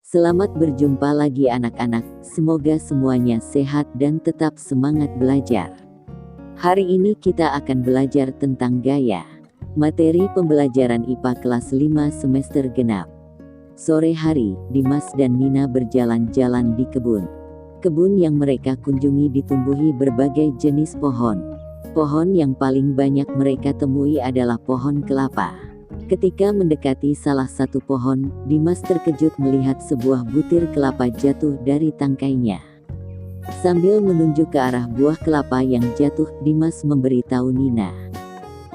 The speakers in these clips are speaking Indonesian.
Selamat berjumpa lagi anak-anak, semoga semuanya sehat dan tetap semangat belajar. Hari ini kita akan belajar tentang gaya. Materi pembelajaran IPA kelas 5 semester genap. Sore hari, Dimas dan Nina berjalan-jalan di kebun. Kebun yang mereka kunjungi ditumbuhi berbagai jenis pohon. Pohon yang paling banyak mereka temui adalah pohon kelapa. Ketika mendekati salah satu pohon, Dimas terkejut melihat sebuah butir kelapa jatuh dari tangkainya. Sambil menunjuk ke arah buah kelapa yang jatuh, Dimas memberitahu Nina.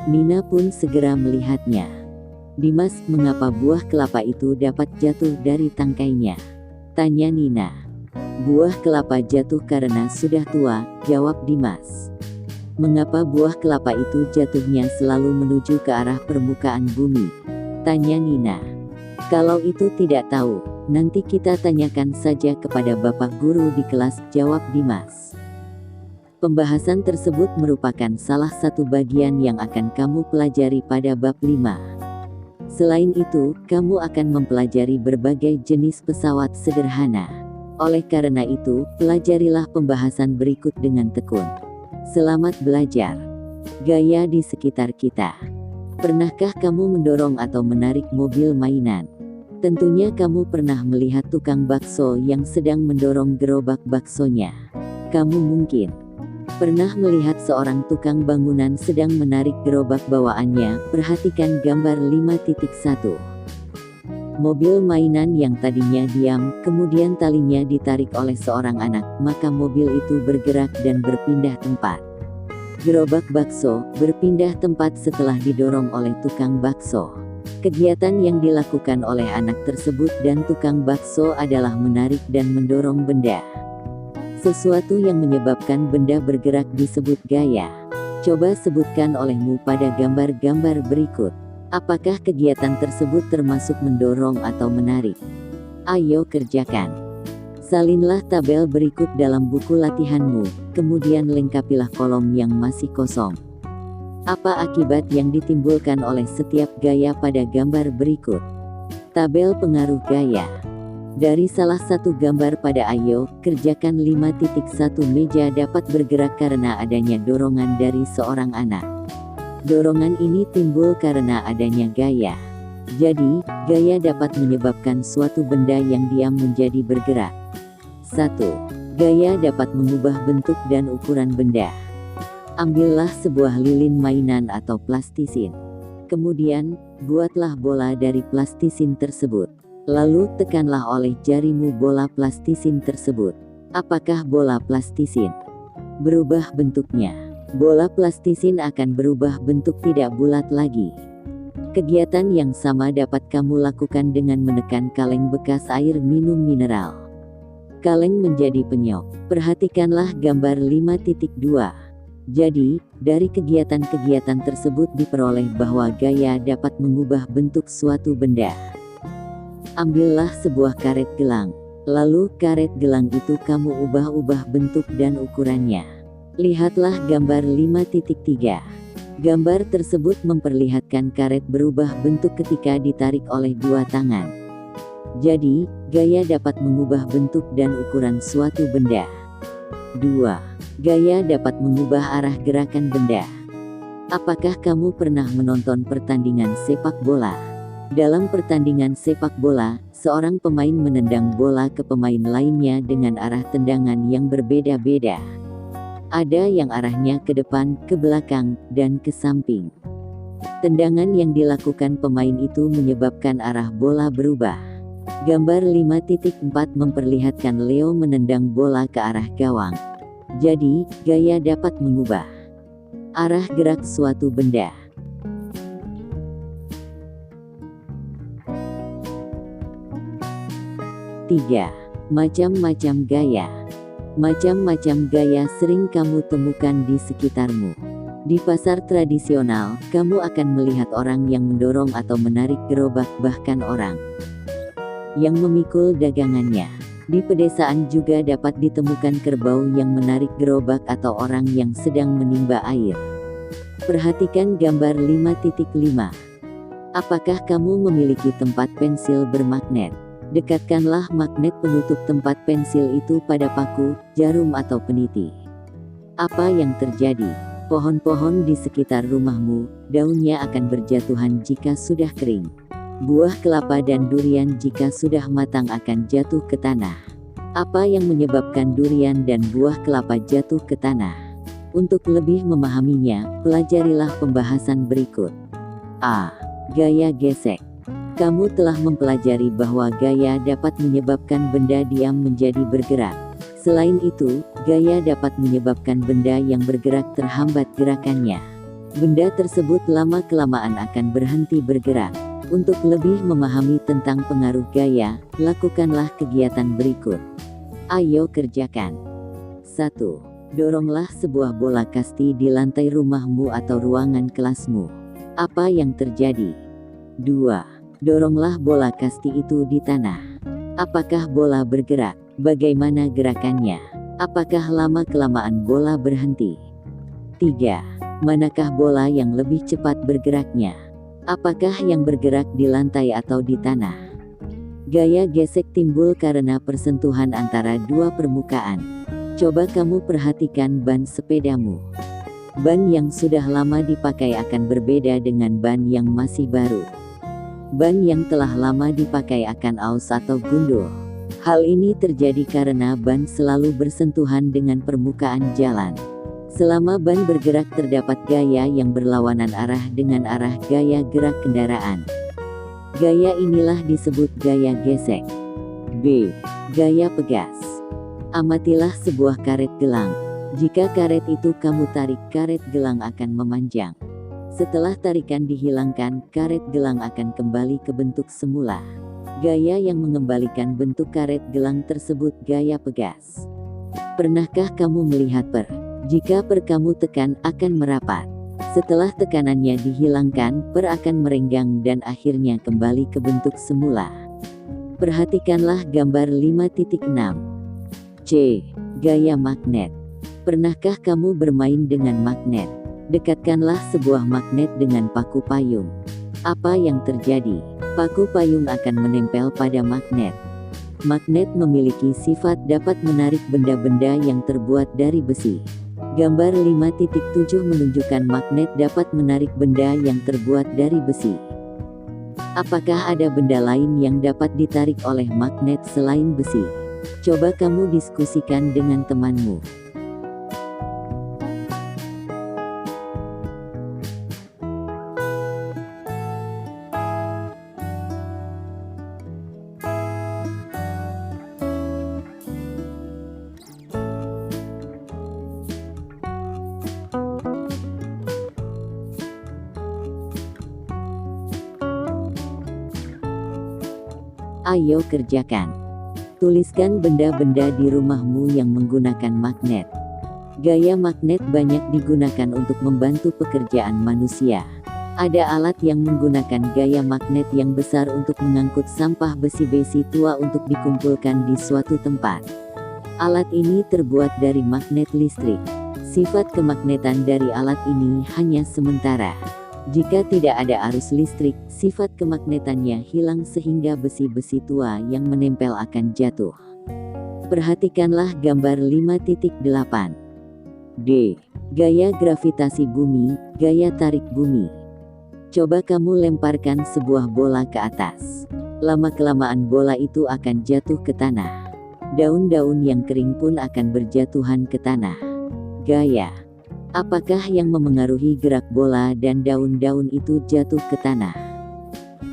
Nina pun segera melihatnya. "Dimas, mengapa buah kelapa itu dapat jatuh dari tangkainya?" tanya Nina. "Buah kelapa jatuh karena sudah tua," jawab Dimas. "Mengapa buah kelapa itu jatuhnya selalu menuju ke arah permukaan bumi?" tanya Nina. "Kalau itu tidak tahu, nanti kita tanyakan saja kepada Bapak Guru di kelas," jawab Dimas. Pembahasan tersebut merupakan salah satu bagian yang akan kamu pelajari pada bab 5. Selain itu, kamu akan mempelajari berbagai jenis pesawat sederhana. Oleh karena itu, pelajarilah pembahasan berikut dengan tekun. Selamat belajar. Gaya di sekitar kita. Pernahkah kamu mendorong atau menarik mobil mainan? Tentunya kamu pernah melihat tukang bakso yang sedang mendorong gerobak baksonya. Kamu mungkin pernah melihat seorang tukang bangunan sedang menarik gerobak bawaannya. Perhatikan gambar 5.1. Mobil mainan yang tadinya diam, kemudian talinya ditarik oleh seorang anak, maka mobil itu bergerak dan berpindah tempat. Gerobak bakso berpindah tempat setelah didorong oleh tukang bakso. Kegiatan yang dilakukan oleh anak tersebut dan tukang bakso adalah menarik dan mendorong benda. Sesuatu yang menyebabkan benda bergerak disebut gaya. Coba sebutkan olehmu pada gambar-gambar berikut. Apakah kegiatan tersebut termasuk mendorong atau menarik? Ayo kerjakan. Salinlah tabel berikut dalam buku latihanmu, kemudian lengkapilah kolom yang masih kosong. Apa akibat yang ditimbulkan oleh setiap gaya pada gambar berikut? Tabel pengaruh gaya. Dari salah satu gambar pada ayo, kerjakan 5.1 meja dapat bergerak karena adanya dorongan dari seorang anak. Dorongan ini timbul karena adanya gaya. Jadi, gaya dapat menyebabkan suatu benda yang diam menjadi bergerak. 1. Gaya dapat mengubah bentuk dan ukuran benda. Ambillah sebuah lilin mainan atau plastisin. Kemudian, buatlah bola dari plastisin tersebut. Lalu tekanlah oleh jarimu bola plastisin tersebut. Apakah bola plastisin berubah bentuknya? Bola plastisin akan berubah bentuk, tidak bulat lagi. Kegiatan yang sama dapat kamu lakukan dengan menekan kaleng bekas air minum mineral. Kaleng menjadi penyok. Perhatikanlah gambar 5.2. Jadi, dari kegiatan-kegiatan tersebut diperoleh bahwa gaya dapat mengubah bentuk suatu benda. Ambillah sebuah karet gelang. Lalu karet gelang itu kamu ubah-ubah bentuk dan ukurannya. Lihatlah gambar 5.3. Gambar tersebut memperlihatkan karet berubah bentuk ketika ditarik oleh dua tangan. Jadi, gaya dapat mengubah bentuk dan ukuran suatu benda. 2. Gaya dapat mengubah arah gerakan benda. Apakah kamu pernah menonton pertandingan sepak bola? Dalam pertandingan sepak bola, seorang pemain menendang bola ke pemain lainnya dengan arah tendangan yang berbeda-beda. Ada yang arahnya ke depan, ke belakang, dan ke samping. Tendangan yang dilakukan pemain itu menyebabkan arah bola berubah. Gambar 5.4 memperlihatkan Leo menendang bola ke arah gawang. Jadi, gaya dapat mengubah arah gerak suatu benda. 3. Macam-macam gaya. Macam-macam gaya sering kamu temukan di sekitarmu. Di pasar tradisional, kamu akan melihat orang yang mendorong atau menarik gerobak, bahkan orang yang memikul dagangannya. Di pedesaan juga dapat ditemukan kerbau yang menarik gerobak atau orang yang sedang menimba air. Perhatikan gambar 5.5. Apakah kamu memiliki tempat pensil bermagnet? Dekatkanlah magnet penutup tempat pensil itu pada paku, jarum atau peniti. Apa yang terjadi? Pohon-pohon di sekitar rumahmu, daunnya akan berjatuhan jika sudah kering. Buah kelapa dan durian jika sudah matang akan jatuh ke tanah. Apa yang menyebabkan durian dan buah kelapa jatuh ke tanah? Untuk lebih memahaminya, pelajarilah pembahasan berikut. A. Gaya gesek. Kamu telah mempelajari bahwa gaya dapat menyebabkan benda diam menjadi bergerak. Selain itu, gaya dapat menyebabkan benda yang bergerak terhambat gerakannya. Benda tersebut lama-kelamaan akan berhenti bergerak. Untuk lebih memahami tentang pengaruh gaya, lakukanlah kegiatan berikut. Ayo kerjakan. 1. Doronglah sebuah bola kasti di lantai rumahmu atau ruangan kelasmu. Apa yang terjadi? 2. Doronglah bola kasti itu di tanah. Apakah bola bergerak? Bagaimana gerakannya? Apakah lama-kelamaan bola berhenti? 3. Manakah bola yang lebih cepat bergeraknya? Apakah yang bergerak di lantai atau di tanah? Gaya gesek timbul karena persentuhan antara dua permukaan. Coba kamu perhatikan ban sepedamu. Ban yang sudah lama dipakai akan berbeda dengan ban yang masih baru. Ban yang telah lama dipakai akan aus atau gundul. Hal ini terjadi karena ban selalu bersentuhan dengan permukaan jalan. Selama ban bergerak terdapat gaya yang berlawanan arah dengan arah gaya gerak kendaraan. Gaya inilah disebut gaya gesek. B. Gaya pegas. Amatilah sebuah karet gelang. Jika karet itu kamu tarik, karet gelang akan memanjang. Setelah tarikan dihilangkan, karet gelang akan kembali ke bentuk semula. Gaya yang mengembalikan bentuk karet gelang tersebut gaya pegas. Pernahkah kamu melihat per? Jika per kamu tekan, akan merapat. Setelah tekanannya dihilangkan, per akan merenggang dan akhirnya kembali ke bentuk semula. Perhatikanlah gambar 5.6. C. Gaya magnet. Pernahkah kamu bermain dengan magnet? Dekatkanlah sebuah magnet dengan paku payung. Apa yang terjadi? Paku payung akan menempel pada magnet. Magnet memiliki sifat dapat menarik benda-benda yang terbuat dari besi. Gambar 5.7 menunjukkan magnet dapat menarik benda yang terbuat dari besi. Apakah ada benda lain yang dapat ditarik oleh magnet selain besi? Coba kamu diskusikan dengan temanmu. Ayo kerjakan. Tuliskan benda-benda di rumahmu yang menggunakan magnet. Gaya magnet banyak digunakan untuk membantu pekerjaan manusia. Ada alat yang menggunakan gaya magnet yang besar untuk mengangkut sampah besi-besi tua untuk dikumpulkan di suatu tempat. Alat ini terbuat dari magnet listrik. Sifat kemagnetan dari alat ini hanya sementara. Jika tidak ada arus listrik, sifat kemagnetannya hilang sehingga besi-besi tua yang menempel akan jatuh. Perhatikanlah gambar 5.8. D. Gaya gravitasi bumi, gaya tarik bumi. Coba kamu lemparkan sebuah bola ke atas. Lama-kelamaan bola itu akan jatuh ke tanah. Daun-daun yang kering pun akan berjatuhan ke tanah. Gaya. Apakah yang memengaruhi gerak bola dan daun-daun itu jatuh ke tanah?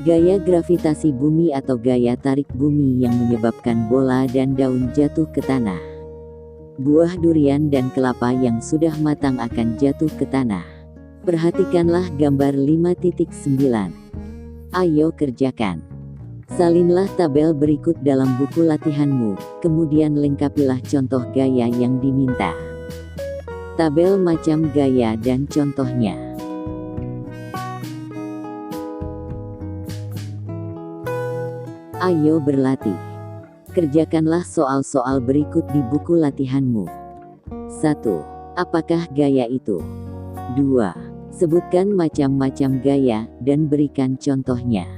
Gaya gravitasi bumi atau gaya tarik bumi yang menyebabkan bola dan daun jatuh ke tanah. Buah durian dan kelapa yang sudah matang akan jatuh ke tanah. Perhatikanlah gambar 5.9. Ayo kerjakan. Salinlah tabel berikut dalam buku latihanmu, kemudian lengkapilah contoh gaya yang diminta. Tabel macam gaya dan contohnya. Ayo berlatih. Kerjakanlah soal-soal berikut di buku latihanmu. 1. Apakah gaya itu? 2. Sebutkan macam-macam gaya dan berikan contohnya.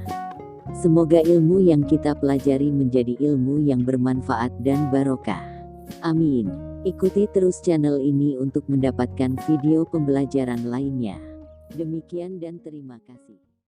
Semoga ilmu yang kita pelajari menjadi ilmu yang bermanfaat dan barokah. Amin. Ikuti terus channel ini untuk mendapatkan video pembelajaran lainnya. Demikian dan terima kasih.